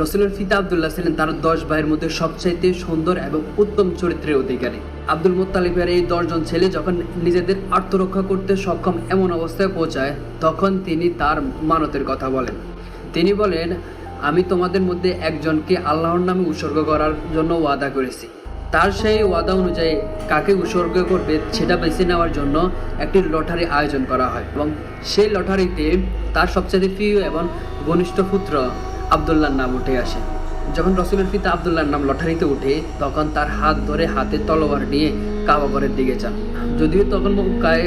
রসুলের পিতা আব্দুল্লাহ ছিলেন তার 10 ভাইয়ের মধ্যে সবচাইতে সুন্দর এবং উত্তম চরিত্রের অধিকারী। আব্দুল মুত্তালিবের এই 10 জন ছেলে যখন নিজেদের আত্মরক্ষা করতে সক্ষম এমন অবস্থায় পৌঁছায়, তখন তিনি তার মানতের কথা বলেন। তিনি বলেন, আমি তোমাদের মধ্যে একজনকে আল্লাহর নামে উৎসর্গ করার জন্য ওয়াদা করেছি। তার সেই ওয়াদা অনুযায়ী কাকে উৎসর্গ করবে সেটা বেছে নেওয়ার জন্য একটি লটারি আয়োজন করা হয় এবং সেই লটারিতে তার সবচেয়ে প্রিয় এবং ঘনিষ্ঠ পুত্র আব্দুল্লাহর নাম উঠে আসে। যখন রসুলের পিতা আব্দুল্লাহর নাম লটারিতে উঠে, তখন তার হাত ধরে হাতে তলোয়ার নিয়ে কাবাঘরের দিকে যান। যদিও তখন মক্কায়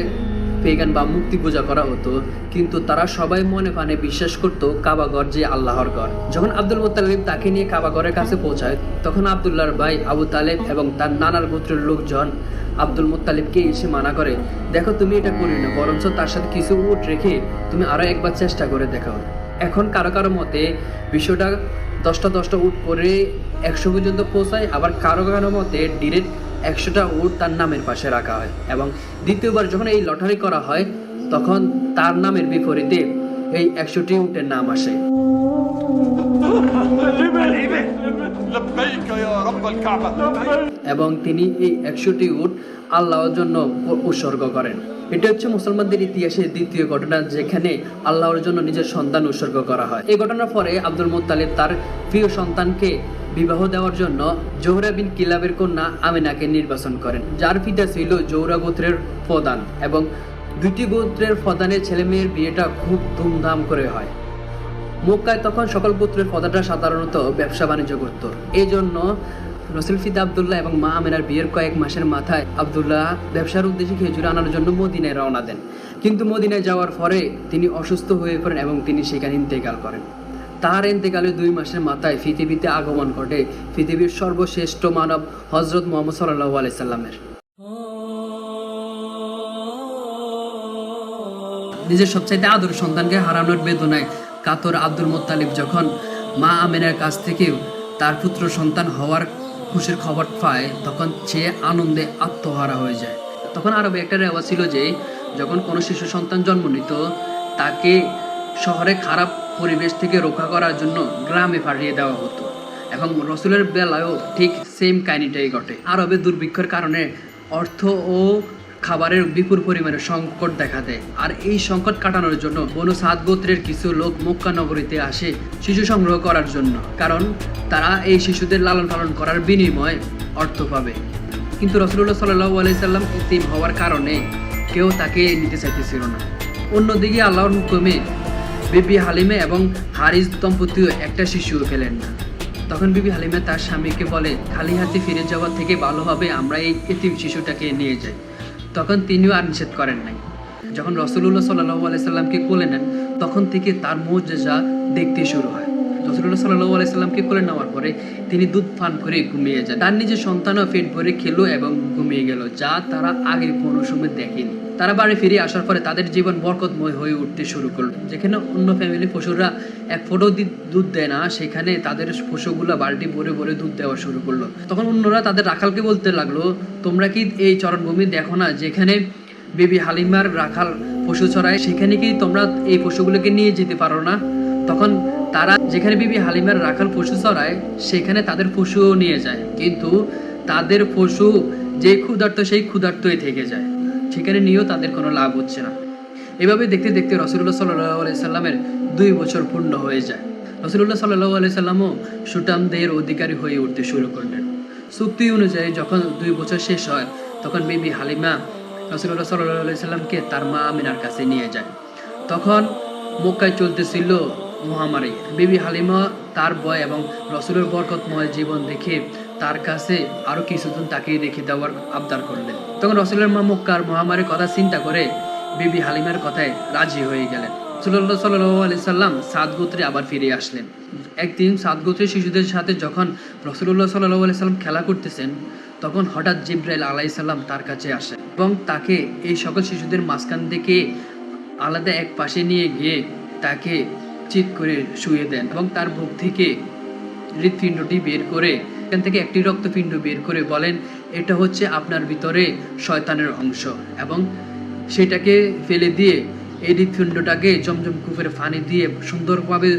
পেগান বা মূর্তি পূজা করা হতো, কিন্তু তারা সবাই মনে প্রাণে বিশ্বাস করত কাবাঘর যে আল্লাহর ঘর। যখন আব্দুল মুত্তালিব তাকে নিয়ে কাবাঘরের কাছে পৌঁছায়, তখন আব্দুল্লাহর ভাই আবু তালেব এবং তার নানার গোত্রের লোকজন আব্দুল মুত্তালিবকে এসে মানা করে, দেখো তুমি এটা করি না, বরঞ্চ তার সাথে কিছু উট রেখে তুমি আরো একবার চেষ্টা করে দেখো। এখন কারো কারো মতে বিষয়টা 10টা উট করে 100 পর্যন্ত পৌঁছায়, আবার কারো কারো মতে ডিরেক্ট 100টা উট তার নামের পাশে রাখা হয় এবং দ্বিতীয়বার যখন এই লটারি করা হয়, তখন তার নামের বিপরীতে এই 100টি উটের নাম আসে। এবং তিনি এই 100টি উট আল্লাহর জন্য উৎসর্গ করেন। এটা হচ্ছে মুসলমানদের ইতিহাসের দ্বিতীয় ঘটনা যেখানে আল্লাহর জন্য নিজের সন্তান উৎসর্গ করা হয়। এই ঘটনার পরে আব্দুল মুত্তালিব তার প্রিয় সন্তানকে বিবাহ দেওয়ার জন্য জোহরা বিন কিলাবের কন্যা আমিনাকে নির্বাচন করেন, যার পিতা ছিল জোহরা গোত্রের প্রধান, এবং দুটি গোত্রের প্রধানের ছেলে মেয়ের বিয়েটা খুব ধুমধাম করে হয়। মক্কায় তখন সকল গোত্রের প্রধানরা সাধারণত ব্যবসা বাণিজ্য করত। এই জন্য রসুল পিতা আব্দুল্লাহ এবং মা আমিনার বিয়ের কয়েক মাসের মাথায় আব্দুল্লাহ ব্যবসার উদ্দেশ্যে খেজুর আনার জন্য মদিনায় রওনা দেন। কিন্তু মদিনায় যাওয়ার পরে তিনি অসুস্থ হয়ে পড়েন এবং তিনি সেখানে ইন্তেকাল করেন। তার ইন্তেকালের 2 মাসের মাথায় পৃথিবীতে আগমন ঘটে পৃথিবীর সর্বশ্রেষ্ঠ মানব হযরত মুহাম্মদ সাল্লাল্লাহু আলাইহি সাল্লামের। নিজের সবচাইতে আদর সন্তানকে হারানোর বেদনায় কাতর আব্দুল মুত্তালিব যখন মা আমিনার কাছ থেকে তার পুত্র সন্তান হওয়ার খুশির খবর পায়, তখন সে আনন্দে আত্মহারা হয়ে যায়। তখন আরবে একটা রেওয়াজ ছিল যে যখন কোনো শিশু সন্তান জন্ম নিত, তাকে শহরে খারাপ পরিবেশ থেকে রক্ষা করার জন্য গ্রামে পাঠিয়ে দেওয়া হতো, এবং রসুলের বেলায়ও ঠিক সেম কাহিনীটাই ঘটে। আরবে দুর্ভিক্ষের কারণে অর্থ ও খাবারের বিপুল পরিমাণে সংকট দেখা দেয়, আর এই সংকট কাটানোর জন্য বনু সাদ গোত্রের কিছু লোক মক্কা নগরীতে আসে শিশু সংগ্রহ করার জন্য, কারণ তারা এই শিশুদের লালন পালন করার বিনিময়ে অর্থ পাবে। কিন্তু রাসূলুল্লাহ সাল্লাল্লাহু আলাইহি সাল্লাম ইতিম হওয়ার কারণে কেউ তাকে নিতে চাইতেছিল না। অন্যদিকে আল্লাহর হুকুমে বিবি হালিমা এবং হারিস দম্পতিও একটা শিশুও পেলেন না। তখন বিবি হালিমা তার স্বামীকে বলে, খালি হাতে ফিরে যাওয়ার থেকে ভালো হবে আমরা এই ইতিম শিশুটাকে নিয়ে যাই। তখন তিনিও আর নিষেধ করেন নাই। যখন রাসূলুল্লাহ সাল্লাল্লাহু আলাইহি সাল্লামকে কোলে নেন, তখন থেকে তার মুজিজা দেখতে শুরু হয়। রাসূলুল্লাহ সাল্লাল্লাহু আলাইহি সাল্লামকে কোলে নেওয়ার পরে তিনি দুধ পান করে ঘুমিয়ে যান। তার নিজের সন্তানও পেট ভরে খেলো এবং ঘুমিয়ে গেল, যা তারা আগে কোনো সময় দেখেনি। তারা বাড়ি ফিরে আসার পরে তাদের জীবন বরকতময় হয়ে উঠতে শুরু করলো। যেখানে অন্য ফ্যামিলি পশুরা এক ফোঁটা দুধ দেয় না, সেখানে তাদের পশুগুলা বালতি ভরে ভরে দুধ দেওয়া শুরু করলো। তখন অন্যরা তাদের রাখালকে বলতে লাগলো, তোমরা কি এই চরণভূমি দেখো না যেখানে বিবি হালিমার রাখাল পশু চড়ায়, সেখানে কি তোমরা এই পশুগুলোকে নিয়ে যেতে পারো না? তখন তারা যেখানে বিবি হালিমার রাখাল পশু চড়ায় সেখানে তাদের পশুও নিয়ে যায়, কিন্তু তাদের পশু যে ক্ষুধার্ত সেই ক্ষুধার্তই থেকে যায়, সেখানে নিয়েও তাদের কোনো লাভ হচ্ছে না। এভাবে দেখতে দেখতে রাসূলুল্লাহ সাল্লাল্লাহু আলাইহি সাল্লামের 2 বছর পূর্ণ হয়ে যায়। রাসূলুল্লাহ সাল্লাল্লাহু আলাইহি সাল্লামও সুঠামদের অধিকারী হয়ে উঠতে শুরু করলেন। চুক্তি অনুযায়ী যখন 2 বছর শেষ হয়, তখন বিবি হালিমা রাসূলুল্লাহ সাল্লাল্লাহু আলাইহি সাল্লামকে তার মা আমিনার কাছে নিয়ে যায়। তখন মক্কায় চলতেছিল মহামারী। বিবি হালিমা তার ভয় এবং রাসূলের বরকতময় জীবন দেখে তার কাছে আরো কিছুদিন তাকে রেখে দেওয়ার আবদার করলেন। তখন রাসূলের মা মক্কার মহামারীর কথা চিন্তা করে বিবি হালিমার কথায় রাজি হয়ে গেলেন। রাসূলুল্লাহ সাল্লাল্লাহু আলাইহি সাল্লাম সাদ গোত্রে আবার ফিরে আসলেন। একদিন সাদ গোত্রের শিশুদের সাথে যখন রাসূলুল্লাহ সাল্লাল্লাহু আলাইহি সাল্লাম খেলা করতেছেন, তখন হঠাৎ জিবরাইল আলাইহিস সালাম তার কাছে আসে এবং তাকে এই সকল শিশুদের মাঝখান থেকে আলাদা এক পাশে নিয়ে গিয়ে তাকে চিৎ করে শুয়ে দেন এবং তার বুক থেকে হৃৎপিণ্ডটি বের করে, এখান থেকে একটি রক্তপিণ্ড বের করে বলেন, এটা হচ্ছে আপনার ভিতরে শয়তানের অংশ, এবং সেটাকে ফেলে দিয়ে এই হৃৎপিণ্ডটাকে জমজম কূপের পানি দিয়ে সুন্দরভাবে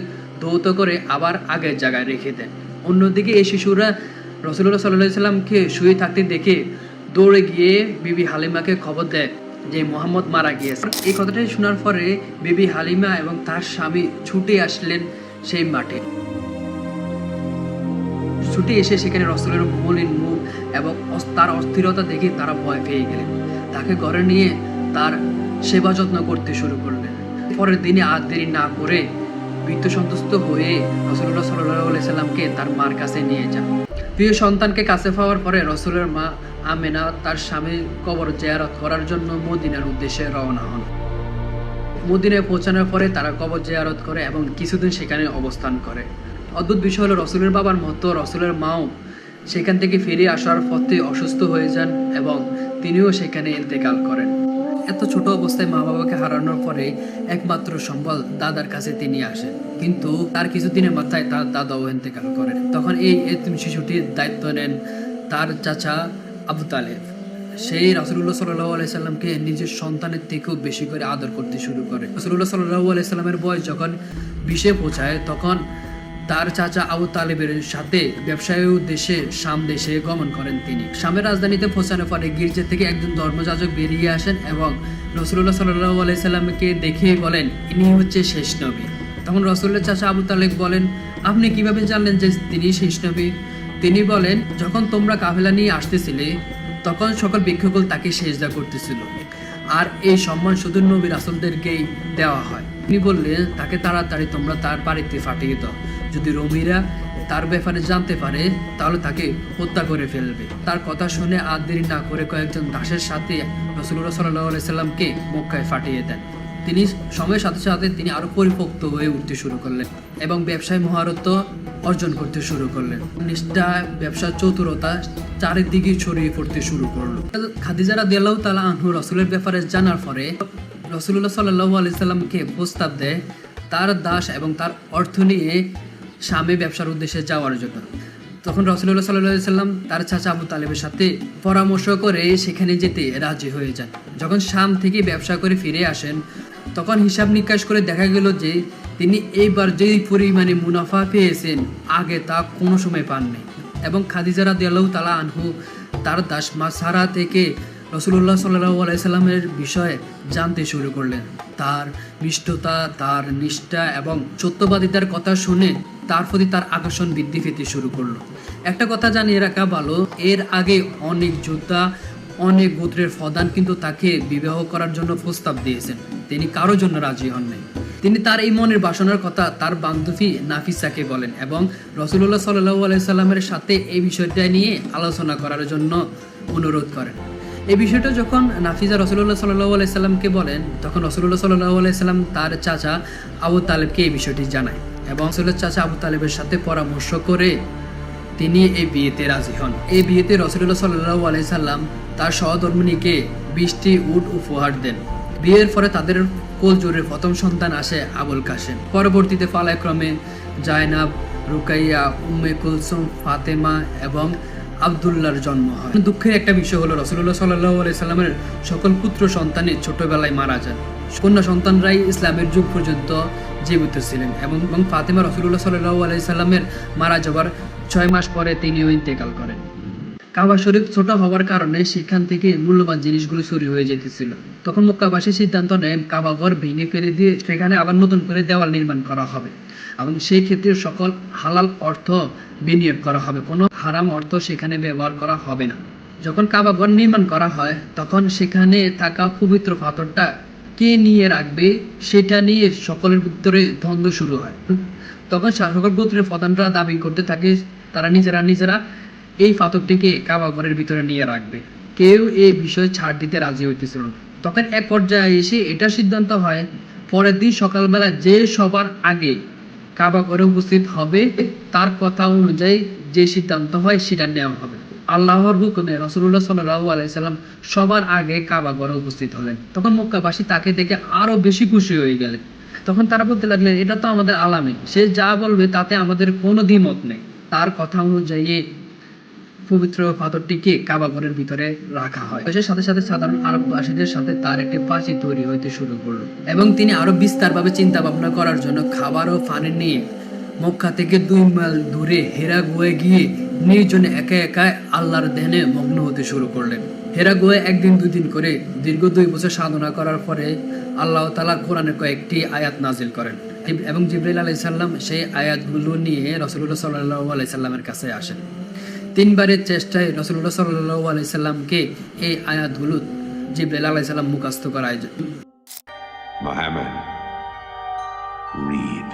ধৌত করে আবার আগের জায়গায় রেখে দেন। অন্যদিকে এই শিশুরা রাসূলুল্লাহ সাল্লাল্লাহু আলাইহি সাল্লামকে শুয়ে থাকতে দেখে দৌড়ে গিয়ে বিবি হালিমাকে খবর দেয় যে মুহাম্মদ মারা গিয়েছে। এই কথাটি শোনার পরে বিবি হালিমা এবং তার স্বামী ছুটে আসলেন সেই মাঠে। ছুটে এসে সেখানে রাসূলের মলিন মুখ এবং তার অস্থিরতা দেখে তারা ভয় পেয়ে গেলেন। তাকে ঘরে নিয়ে তার সেবা যত্ন করতে শুরু করলেন। পরের দিনে আর দেরি না করে ভীত সন্তুষ্ট হয়ে রাসূলুল্লাহ সাল্লাল্লাহু আলাইহি সাল্লামকে তার মার কাছে নিয়ে যান। প্রিয় সন্তানকে কাছে পাওয়ার পরে রাসূলের মা আমেনা তার স্বামীর কবর জিয়ারত করার জন্য মদিনার উদ্দেশ্যে রওনা হন। মদিনায় পৌঁছানোর পরে তারা কবর জিয়ারত করে এবং কিছুদিন সেখানে অবস্থান করে। অদ্ভুত বিষয় হলো রাসূলের বাবার মতো রাসূলের মাও সেখান থেকে ফিরে আসার পথে অসুস্থ হয়ে যান এবং তিনিও সেখানে ইন্তেকাল করেন। এত ছোট অবস্থায় মা বাবাকে হারানোর পরে একমাত্র সম্বল দাদার কাছে তিনি আসেন, কিন্তু তার কিছুদিনের মাথায় তার দাদাও ইন্তেকাল করেন। তখন এই এতিম শিশুটির দায়িত্ব নেন তার চাচা আবু তালেব। সেই রাসূলুল্লাহ সাল্লাল্লাহু আলাইহি সাল্লামকে নিজের সন্তানের থেকেও বেশি করে আদর করতে শুরু করে। রাসূলুল্লাহ সাল্লাল্লাহু আলাইহি সাল্লামের বয়স যখন 20-এ পৌঁছায় তখন তার চাচা আবু তালেবের সাথে ব্যবসায়ী উদ্দেশ্যে শাম দেশে গমন করেন তিনি। শামের রাজধানীতে পৌঁছানোর পরে গির্জা থেকে একজন ধর্মযাজক বেরিয়ে আসেন এবং রাসূলুল্লাহ সাল্লাল্লাহু আলাইহি সাল্লামকে দেখে বলেন, ইনি হচ্ছে শেষ নবী। তখন রাসূলের চাচা আবু তালেব বলেন, আপনি কিভাবে জানলেন যে তিনি শেষ নবী? তিনি বলেন, যখন তোমরা কাফেলা নিয়ে আসতেছিলে তখন সকল ভিক্ষুকগণ তাকে সেজদা করতেছিল, আর এই সম্মান শুধু নবী রাসূলদেরকেই দেওয়া হয়। তিনি বললেন, তাকে তাড়াতাড়ি তোমরা তার বাড়িতে পাঠিয়ে দাও। যদি রোমীরা তার ব্যাপারে জানতে পারে তাহলে তাকে হত্যা করে ফেলবে। তার কথা শুনে আর দেরি না করে কয়েকজন দাসের সাথে রাসূলুল্লাহ সাল্লাল্লাহু আলাইহি সাল্লামকে মক্কায় পাঠিয়ে দেন। তিনি সময়ের সাথে সাথে তিনি আরো পরিপক্ত হয়ে উঠতে শুরু করলেন এবং ব্যবসায় মহারত অর্জন করতে শুরু করলেন। নিষ্ঠা, ব্যবসার চতুরতা চারিদিকে ছড়িয়ে পড়তে শুরু করলো। খাদিজা রাদিয়াল্লাহু তাআলা আনহু রাসূলের ব্যাপারে জানার পরে রাসূলুল্লাহ সাল্লাল্লাহু আলাইহি সাল্লামকে প্রস্তাব দেয় তার দাস এবং তার অর্থ নিয়ে শামে ব্যবসার উদ্দেশ্যে যাওয়ার জন্য। তখন রাসূলুল্লাহ সাল্লাল্লাহু আলাইহি সাল্লাম তার চাচা আবু তালেবের সাথে পরামর্শ করে সেখানে যেতে রাজি হয়ে যান। যখন শাম থেকে ব্যবসা করে ফিরে আসেন তখন হিসাব নিকাশ করে দেখা গেল যে তিনি এইবার যেই পরিমাণে মুনাফা পেয়েছেন আগে তা কোনো সময় পাননি। এবং খাদিজা রাদিয়াল্লাহু তাআলা আনহু তার দাস মাসারা থেকে রাসূলুল্লাহ সাল্লাল্লাহু আলাইহি সাল্লামের বিষয়ে জানতে শুরু করলেন। তার মিষ্টতা, তার নিষ্ঠা এবং সত্যবাদিতার কথা শুনে তার প্রতি তার আকর্ষণ বৃদ্ধি পেতে শুরু করলো। একটা কথা জানিয়ে রাখা ভালো, এর আগে অনেক যোদ্ধা, অনেক গোত্রের প্রধান কিন্তু তাকে বিবাহ করার জন্য প্রস্তাব দিয়েছেন, তিনি কারোর জন্য রাজি হন নাই। তিনি তার এই মনের বাসনার কথা তার বান্ধবী নাফিসাকে বলেন এবং রাসূলুল্লাহ সাল্লাল্লাহু আলাইহি সাল্লামের সাথে এই বিষয়টা নিয়ে আলোচনা করার জন্য অনুরোধ করেন। এই বিষয়টা যখন নাফিসা রাসূলুল্লাহ সাল্লাল্লাহু আলাইহি সাল্লামকে বলেন তখন রাসূলুল্লাহ সাল্লাল্লাহু আলাইহি সাল্লাম তার চাচা আবু তালেবকে এই বিষয়টি জানায় এবং রাসূলের চাচা আবু তালেবের সাথে পরামর্শ করে তিনি এই বিয়েতে রাজি হন। এই বিয়েতে রাসূলুল্লাহ সাল্লাল্লাহু আলাইহি সাল্লাম তার সহধর্মিণীকে 20টি উট উপহার দেন। বিয়ের পরে তাদের কোলজোড়ের প্রথম সন্তান আসে আবুল কাসেম। পরবর্তীতে পালাক্রমে জায়নাব, রুকাইয়া, উম্মে কুলসুম, ফাতেমা এবং আব্দুল্লাহর জন্ম হয়। দুঃখের একটা বিষয় হলো রাসূলুল্লাহ সাল্লাল্লাহু আলাইহি সাল্লামের সকল পুত্র সন্তানই ছোটবেলায় মারা যান। কন্যা সন্তানরাই ইসলামের যুগ পর্যন্ত জীবিত ছিলেন এবং ফাতেমা রাসূলুল্লাহ সাল্লাল্লাহু আলাইহি সাল্লামের মারা যাবার 6 মাস পরে তিনিও ইন্তেকাল করেন। কাবা শরীফ ছোট হওয়ার কারণে সেখান থেকে মূল্যবান জিনিসগুলো চুরি হয়ে যেতেছিল। তখন মক্কাবাসী সিদ্ধান্ত নেন কাবা ঘর ভেঙে ফেলে দিয়ে সেখানে আবার নতুন করে দেওয়াল নির্মাণ করা হবে এবং সেই ক্ষেত্রে সকল হালাল অর্থ বিনিয়োগ করা হবে, কোনো হারাম অর্থ সেখানে ব্যবহার করা হবে না। যখন কাবা ঘর নির্মাণ করা হয় তখন সেখানে থাকা পবিত্র পাথরটা কে নিয়ে রাখবে সেটা নিয়ে সকলের ভিতরে দ্বন্দ্ব শুরু হয়। তখন সকল গোত্রের প্রধানরা দাবি করতে থাকে তারা নিজেরা এই পাথরটিকে কাবা ঘরের ভিতরে নিয়ে রাখবে। কেউ এই বিষয়ে ছাড় দিতে রাজি হইতেছিল না। তখন এক পর্যায়ে এসে এটা সিদ্ধান্ত হয় পরের দিন সকালবেলা যে সবার আগে কাবা ঘরে উপস্থিত হবে তার কথা অনুযায়ী যে সিদ্ধান্ত হয় সেটা নেওয়া হবে। আল্লাহর হুকুমে রাসূলুল্লাহ সাল্লাল্লাহু আলাইহি সাল্লাম সবার আগে কাবা ঘরে উপস্থিত হলেন। তখন মক্কাবাসী তাকে দেখে আরো বেশি খুশি হয়ে গেলেন। তখন তারা বলতে লাগলেন, এটা তো আমাদের আলামী, সে যা বলবে তাতে আমাদের কোনো দ্বিমত নেই। তার কথা অনুযায়ী পবিত্র পাথরটিকে কাবা ঘরের ভিতরে রাখা হয়। এর সাথে সাথে সাধারণ আরববাসীদের সাথে তার একটি প্রাচীর তৈরি হইতে শুরু করলো এবং তিনি আরো বিস্তারভাবে চিন্তা ভাবনা করার জন্য খাবার ও পানি নিয়ে মক্কা থেকে 2 মাইল দূরে হেরা গুহায় গিয়ে নির্জনে একা একা আল্লাহর ধ্যানে মগ্ন হতে শুরু করলেন। হেরা গুহায় 1 দিন 2 দিন করে দীর্ঘ 2 বছর সাধনা করার পরে আল্লাহ তাআলা কোরআনের কয়েকটি আয়াত নাজিল করেন এবং জিবরাইল আলাইহিস সালাম সেই আয়াতগুলো নিয়ে রাসূলুল্লাহ সাল্লাল্লাহু আলাইহি সাল্লামের কাছে আসেন। 3 বারের চেষ্টায় রাসূলুল্লাহ সাল্লাল্লাহু আলাইহি সাল্লামকে এই আয়াতগুলো জিবরাইল আলাইহিস সালাম মুখস্থ করায়। Muhammad, read.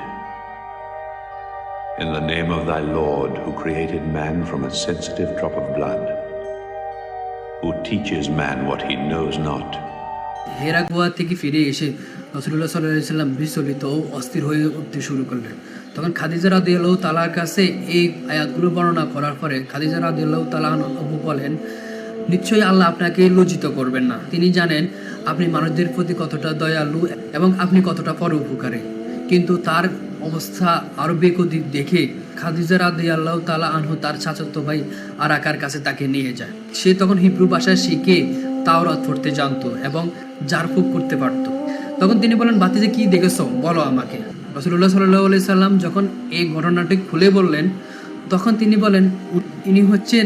In the name of thy Lord, who created man from a sensitive drop of blood, who teaches man what he knows not. হেরা গুহা থেকে ফিরে এসে রাসূলুল্লাহ সাল্লাল্লাহু আলাইহি সাল্লাম বিচলিত ও অস্থির হয়ে উঠতে শুরু করলেন। তখন খাদিজা রাদিয়াল্লাহু তাআলার কাছে এই আয়াতগুলো বর্ণনা করার পরে খাদিজা রাদিয়াল্লাহু তাআলা আনহা বলেন, নিশ্চয়ই আল্লাহ আপনাকে লজ্জিত করবেন না। তিনি জানেন আপনি মানুষদের প্রতি কতটা দয়ালু এবং আপনি কতটা পরোপকারী। কিন্তু তার অবস্থা আরো বেকদিক দেখে খাদিজা রাদিয়াল্লাহু তাআলা আনহা তার চাচাতো ভাই আরাকার কাছে তাকে নিয়ে যায়। সে তখন হিব্রু ভাষা শিখে তাওরাত পড়তে জানতো এবং জারফুক করতে পারতো। তখন তিনি বলেন, ভাতিজা কি দেখেছো বলো আমাকে। রাসূলুল্লাহ সাল্লাল্লাহু আলাইহি সাল্লাম যখন এই ঘটনাটি খুলে বললেন, তখন তিনি বলেন ইনি হচ্ছেন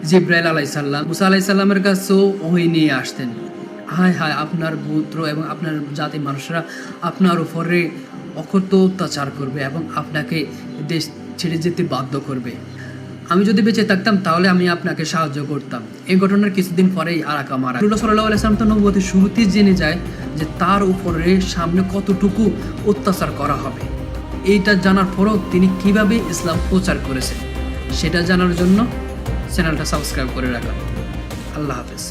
জিবরাইল আলাইহিস সালাম। মুসা আলাইহিস সালামের কাছেও ওহী নিয়ে আসতেন। হায় হায়, আপনার গোত্র এবং আপনার জাতির মানুষরা আপনার উপরে অকথ্য অত্যাচার করবে এবং আপনাকে দেশ ছেড়ে যেতে বাধ্য করবে। আমি যদি বেঁচে থাকতাম তাহলে আমি আপনাকে সাহায্য করতাম। এই ঘটনার কিছুদিন পরেই আরাকা মারা। রাসূলুল্লাহ সাল্লাল্লাহু আলাইহি সাল্লাম তো নবুয়তের শুরুতেই জেনে যায় যে তার উপরে সামনে কতটুকু অত্যাচার করা হবে। এইটা জানার পরও তিনি কিভাবে ইসলাম প্রচার করেছেন সেটা জানার জন্য চ্যানেলটা সাবস্ক্রাইব করে রাখুন। আল্লাহ হাফেজ।